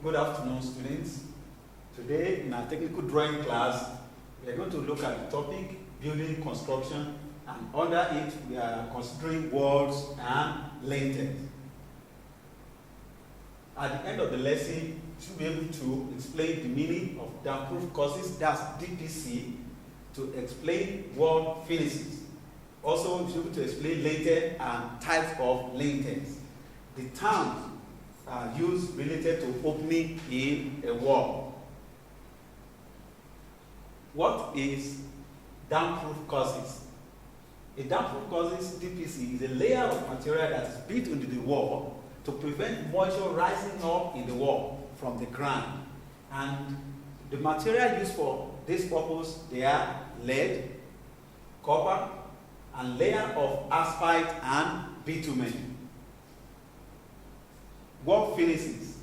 Good afternoon, students. Today, in our technical drawing class, we are going to look at the topic building construction, and under it, we are considering walls and lintels. At the end of the lesson, you should be able to explain the meaning of damp-proof courses, that's DPC, to explain wall finishes. Also, you should be able to explain lintel and types of lintels. The terms are used related to opening in a wall. What is damp-proof courses? A damp-proof courses, DPC, is a layer of material that is built into the wall to prevent moisture rising up in the wall from the ground. And the material used for this purpose, they are lead, copper, and layer of asphalt and bitumen. Wall finishes.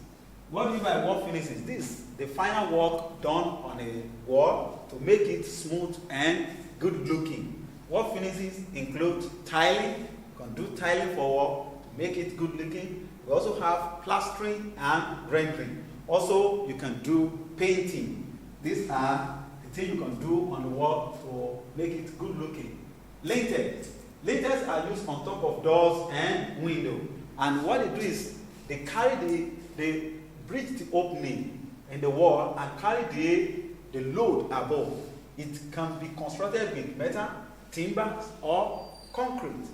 What do you mean by wall finishes? This is the final work done on a wall to make it smooth and good looking. Wall finishes include tiling. You can do tiling for wall to make it good looking. We also have plastering and rendering. Also, you can do painting. These are the things you can do on the wall to make it good looking. Lintels. Lintels are used on top of doors and windows. And what they do is they carry they bridge the opening in the wall and carry the load above. It can be constructed with metal, timber, or concrete.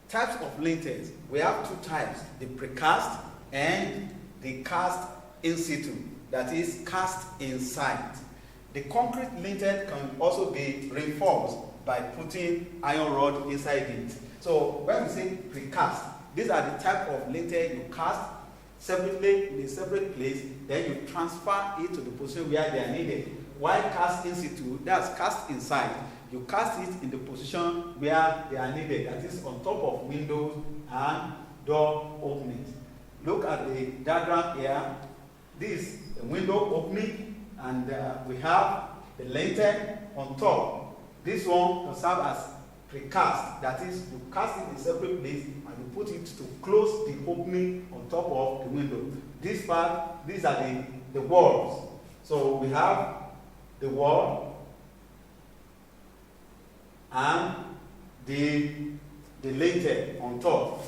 Types of lintels. We have two types, the precast and the cast in situ, that is cast inside. The concrete lintel can also be reinforced by putting iron rod inside it. So when we say precast, these are the type of lintel you cast separately in a separate place, then you transfer it to the position where they are needed. While cast in situ, that's cast inside. You cast it in the position where they are needed, that is on top of windows and door openings. Look at the diagram here. This is a window opening, and we have the lintel on top. This one can serve as precast, that is, you cast it in a separate place and you put it to close the opening on top of the window. This part, these are the walls. So we have the wall and the lintel on top.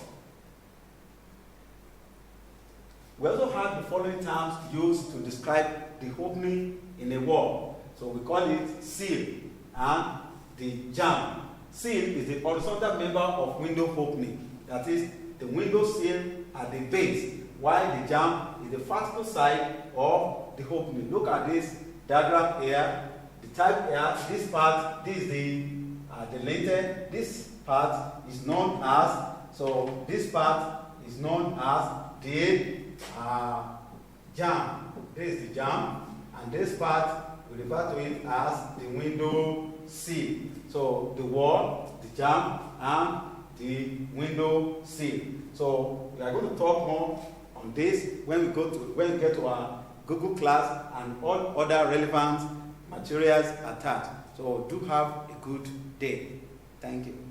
We also have the following terms used to describe the opening in a wall. So we call it seal and the jamb. Seal is the horizontal member of window opening. That is, the window seal at the base, while the jamb is the vertical side of the opening. Look at this diagram here. The type here, this part, this is the lintel. This part is known as, so this part is known as the jamb. This is the jamb, and this part we refer to it as the window seal. So the wall, the jamb, and the window seal. So we are going to talk more on this when we get to our Google class and all other relevant materials attached. So do have a good day. Thank you.